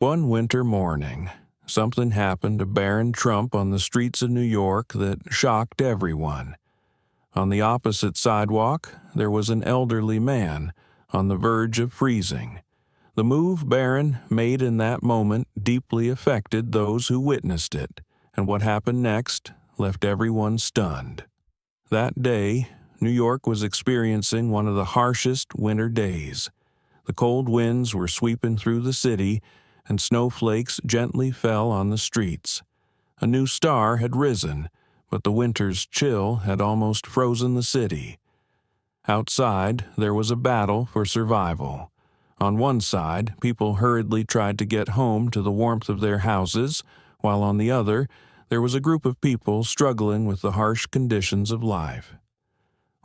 One winter morning, something happened to Barron Trump on the streets of New York that shocked everyone. On the opposite sidewalk, there was an elderly man on the verge of freezing. The move Barron made in that moment deeply affected those who witnessed it, and what happened next left everyone stunned. That day, New York was experiencing one of the harshest winter days. The cold winds were sweeping through the city, and snowflakes gently fell on the streets. A new star had risen, but the winter's chill had almost frozen the city. Outside, there was a battle for survival. On one side, people hurriedly tried to get home to the warmth of their houses, while on the other, there was a group of people struggling with the harsh conditions of life.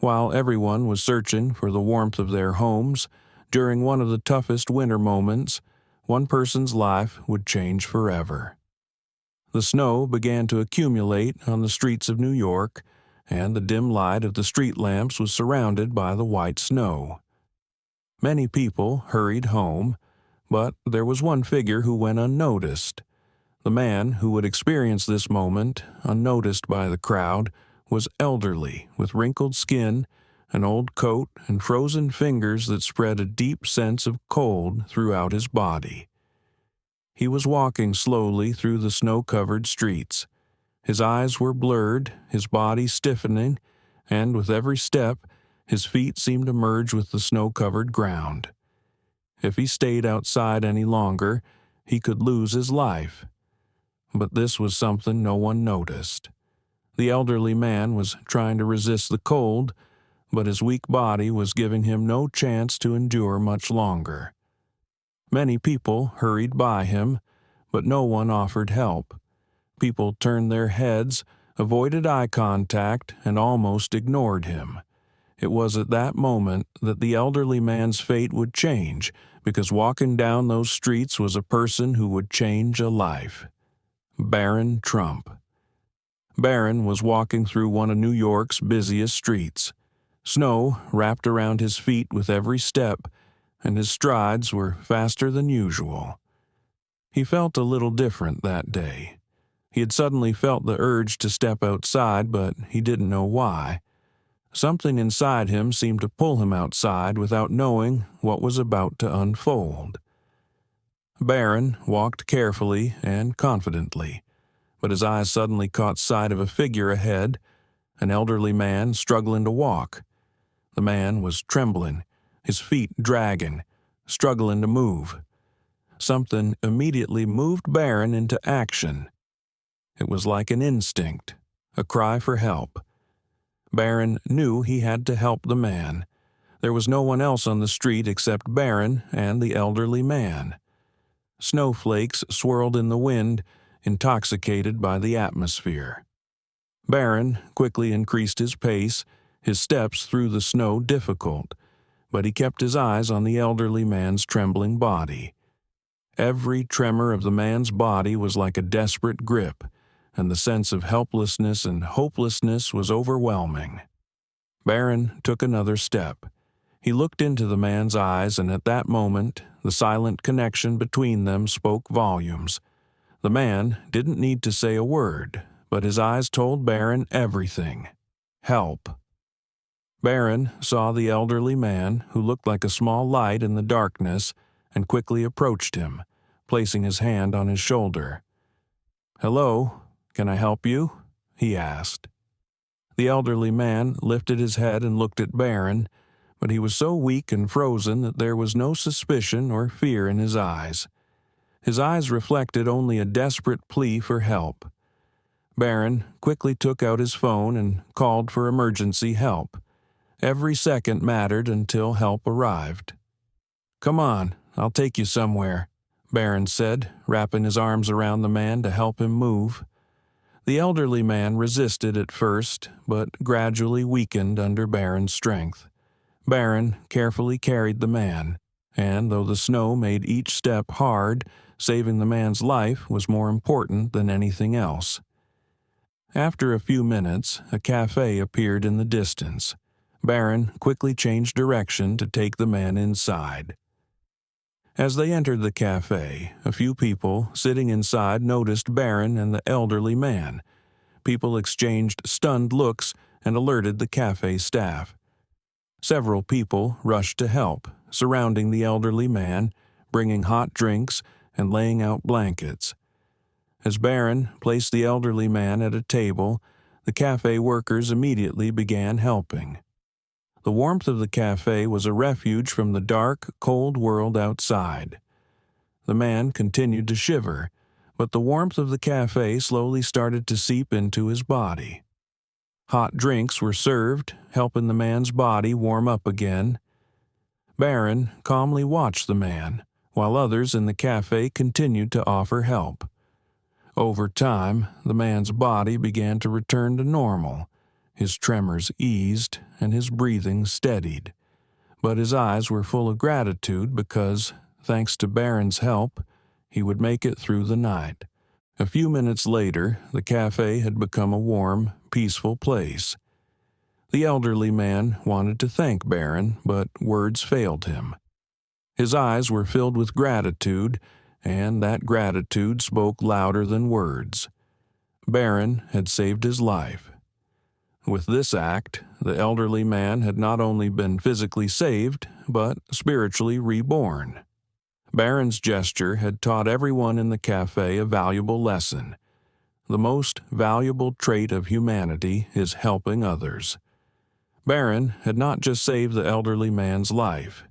While everyone was searching for the warmth of their homes, during one of the toughest winter moments, one person's life would change forever. The snow began to accumulate on the streets of New York, and the dim light of the street lamps was surrounded by the white snow. Many people hurried home, but there was one figure who went unnoticed. The man who would experience this moment, unnoticed by the crowd, was elderly, with wrinkled skin, an old coat, and frozen fingers that spread a deep sense of cold throughout his body. He was walking slowly through the snow-covered streets. His eyes were blurred, his body stiffening, and with every step, his feet seemed to merge with the snow-covered ground. If he stayed outside any longer, he could lose his life. But this was something no one noticed. The elderly man was trying to resist the cold, but his weak body was giving him no chance to endure much longer. Many people hurried by him, but no one offered help. People turned their heads, avoided eye contact, and almost ignored him. It was at that moment that the elderly man's fate would change, because walking down those streets was a person who would change a life. Barron Trump. Barron was walking through one of New York's busiest streets. Snow wrapped around his feet with every step, and his strides were faster than usual. He felt a little different that day. He had suddenly felt the urge to step outside, but he didn't know why. Something inside him seemed to pull him outside without knowing what was about to unfold. Barron walked carefully and confidently, but his eyes suddenly caught sight of a figure ahead, an elderly man struggling to walk. The man was trembling, his feet dragging, struggling to move. Something immediately moved Barron into action. It was like an instinct, a cry for help. Barron knew he had to help the man. There was no one else on the street except Barron and the elderly man. Snowflakes swirled in the wind, intoxicated by the atmosphere. Barron quickly increased his pace, his steps through the snow difficult, but he kept his eyes on the elderly man's trembling body. Every tremor of the man's body was like a desperate grip, and the sense of helplessness and hopelessness was overwhelming. Barron took another step. He looked into the man's eyes, and at that moment, the silent connection between them spoke volumes. The man didn't need to say a word, but his eyes told Barron everything. Help. Barron saw the elderly man, who looked like a small light in the darkness, and quickly approached him, placing his hand on his shoulder. "Hello, can I help you?" he asked. The elderly man lifted his head and looked at Barron, but he was so weak and frozen that there was no suspicion or fear in his eyes. His eyes reflected only a desperate plea for help. Barron quickly took out his phone and called for emergency help. Every second mattered until help arrived. "Come on, I'll take you somewhere," Barron said, wrapping his arms around the man to help him move. The elderly man resisted at first, but gradually weakened under Barron's strength. Barron carefully carried the man, and though the snow made each step hard, saving the man's life was more important than anything else. After a few minutes, a cafe appeared in the distance. Barron quickly changed direction to take the man inside. As they entered the cafe, a few people sitting inside noticed Barron and the elderly man. People exchanged stunned looks and alerted the cafe staff. Several people rushed to help, surrounding the elderly man, bringing hot drinks and laying out blankets. As Barron placed the elderly man at a table, the cafe workers immediately began helping. The warmth of the cafe was a refuge from the dark, cold world outside. The man continued to shiver, but the warmth of the cafe slowly started to seep into his body. Hot drinks were served, helping the man's body warm up again. Barron calmly watched the man, while others in the cafe continued to offer help. Over time, the man's body began to return to normal. His tremors eased and his breathing steadied. But his eyes were full of gratitude because, thanks to Barron's help, he would make it through the night. A few minutes later, the cafe had become a warm, peaceful place. The elderly man wanted to thank Barron, but words failed him. His eyes were filled with gratitude, and that gratitude spoke louder than words. Barron had saved his life. With this act, the elderly man had not only been physically saved, but spiritually reborn. Barron's gesture had taught everyone in the cafe a valuable lesson. The most valuable trait of humanity is helping others. Barron had not just saved the elderly man's life.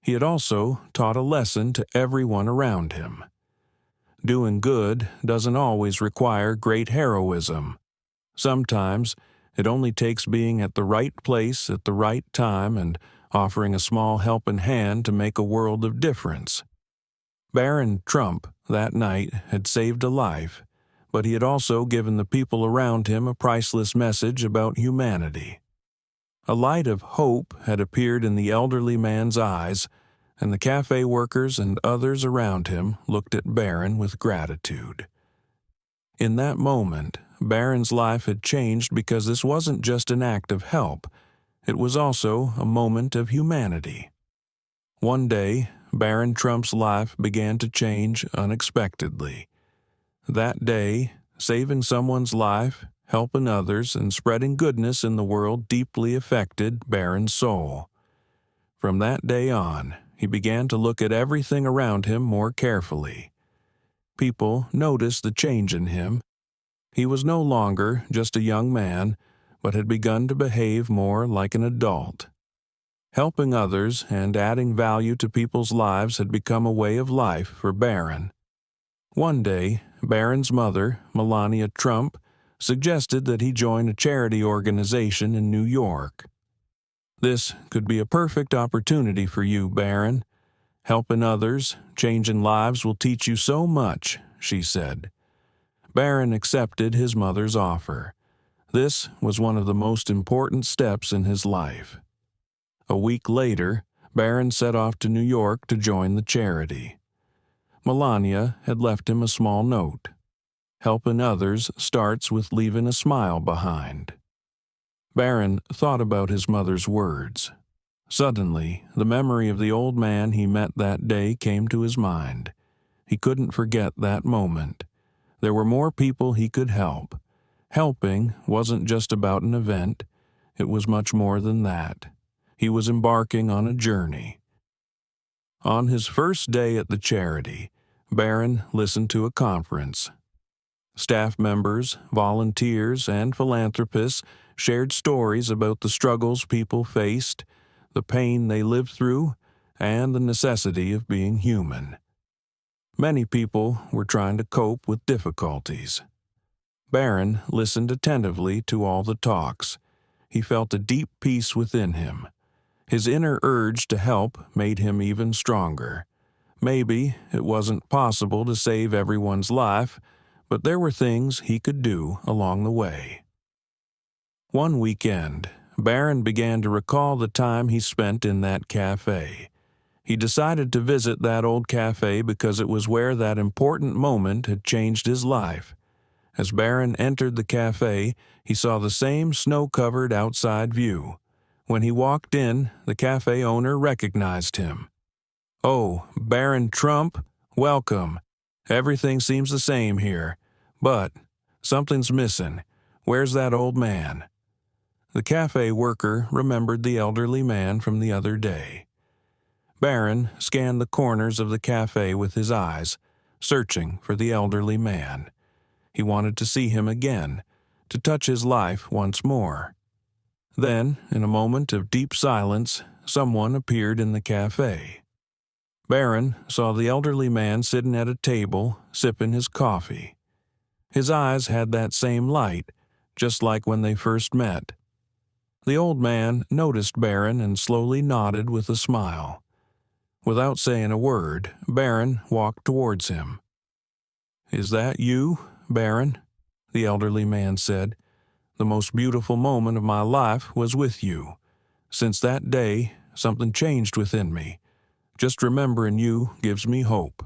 He had also taught a lesson to everyone around him. Doing good doesn't always require great heroism. Sometimes it only takes being at the right place at the right time and offering a small helping hand to make a world of difference. Barron Trump, that night, had saved a life, but he had also given the people around him a priceless message about humanity. A light of hope had appeared in the elderly man's eyes, and the cafe workers and others around him looked at Barron with gratitude. In that moment, Barron's life had changed because this wasn't just an act of help. It was also a moment of humanity. One day, Barron Trump's life began to change unexpectedly. That day, saving someone's life, helping others, and spreading goodness in the world deeply affected Barron's soul. From that day on, he began to look at everything around him more carefully. People noticed the change in him. He was no longer just a young man, but had begun to behave more like an adult. Helping others and adding value to people's lives had become a way of life for Barron. One day, Barron's mother, Melania Trump, suggested that he join a charity organization in New York. "This could be a perfect opportunity for you, Barron. Helping others, changing lives will teach you so much," she said. Barron accepted his mother's offer. This was one of the most important steps in his life. A week later, Barron set off to New York to join the charity. Melania had left him a small note. Helping others starts with leaving a smile behind. Barron thought about his mother's words. Suddenly, the memory of the old man he met that day came to his mind. He couldn't forget that moment. There were more people he could help. Helping wasn't just about an event. It was much more than that. He was embarking on a journey. On his first day at the charity, Barron listened to a conference. Staff members, volunteers, and philanthropists shared stories about the struggles people faced, the pain they lived through, and the necessity of being human. Many people were trying to cope with difficulties. Barron listened attentively to all the talks. He felt a deep peace within him. His inner urge to help made him even stronger. Maybe it wasn't possible to save everyone's life, but there were things he could do along the way. One weekend, Barron began to recall the time he spent in that cafe. He decided to visit that old cafe because it was where that important moment had changed his life. As Barron entered the cafe, he saw the same snow-covered outside view. When he walked in, the cafe owner recognized him. "Oh, Barron Trump, welcome. Everything seems the same here. But something's missing. Where's that old man?" The cafe worker remembered the elderly man from the other day. Barron scanned the corners of the cafe with his eyes, searching for the elderly man. He wanted to see him again, to touch his life once more. Then, in a moment of deep silence, someone appeared in the cafe. Barron saw the elderly man sitting at a table, sipping his coffee. His eyes had that same light, just like when they first met. The old man noticed Barron and slowly nodded with a smile. Without saying a word, Barron walked towards him. "Is that you, Barron?" the elderly man said. "The most beautiful moment of my life was with you. Since that day, something changed within me. Just remembering you gives me hope."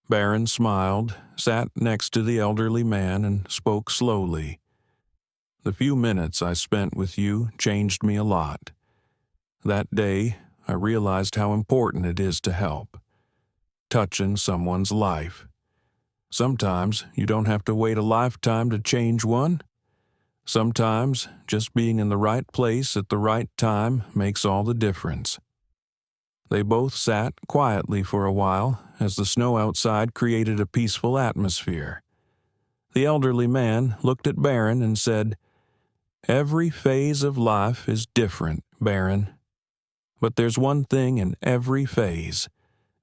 Barron smiled, sat next to the elderly man, and spoke slowly. "The few minutes I spent with you changed me a lot. That day, I realized how important it is to help. Touching someone's life. Sometimes you don't have to wait a lifetime to change one. Sometimes just being in the right place at the right time makes all the difference." They both sat quietly for a while as the snow outside created a peaceful atmosphere. The elderly man looked at Barron and said, "Every phase of life is different, Barron. But there's one thing in every phase: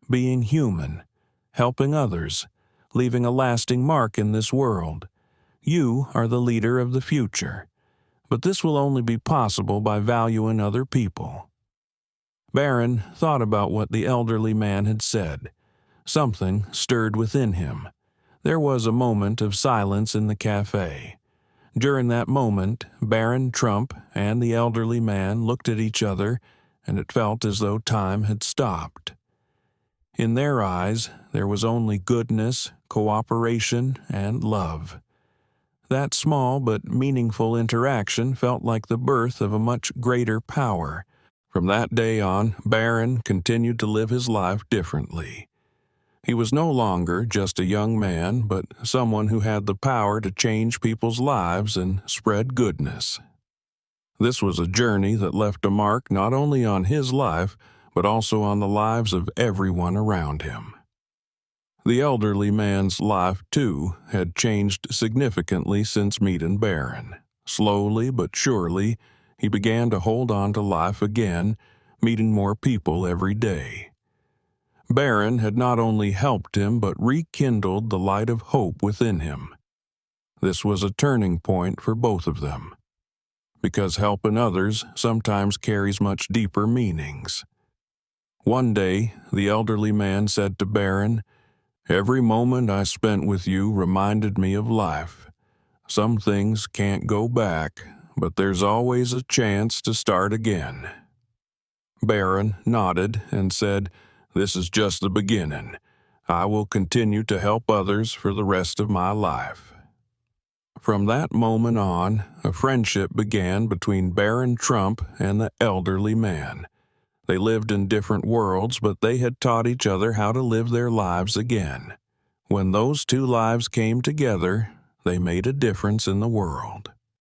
being human, helping others, leaving a lasting mark in this world. You are the leader of the future, but this will only be possible by valuing other people." Barron thought about what the elderly man had said. Something stirred within him. There was a moment of silence in the cafe. During that moment, Barron Trump and the elderly man looked at each other, and it felt as though time had stopped. In their eyes, there was only goodness, cooperation, and love. That small but meaningful interaction felt like the birth of a much greater power. From that day on, Barron continued to live his life differently. He was no longer just a young man, but someone who had the power to change people's lives and spread goodness. This was a journey that left a mark not only on his life, but also on the lives of everyone around him. The elderly man's life, too, had changed significantly since meeting Barron. Slowly but surely, he began to hold on to life again, meeting more people every day. Barron had not only helped him but rekindled the light of hope within him. This was a turning point for both of them, because helping others sometimes carries much deeper meanings. One day, the elderly man said to Barron, "Every moment I spent with you reminded me of life. Some things can't go back, but there's always a chance to start again." Barron nodded and said, "This is just the beginning. I will continue to help others for the rest of my life." From that moment on, a friendship began between Barron Trump and the elderly man. They lived in different worlds, but they had taught each other how to live their lives again. When those two lives came together, they made a difference in the world.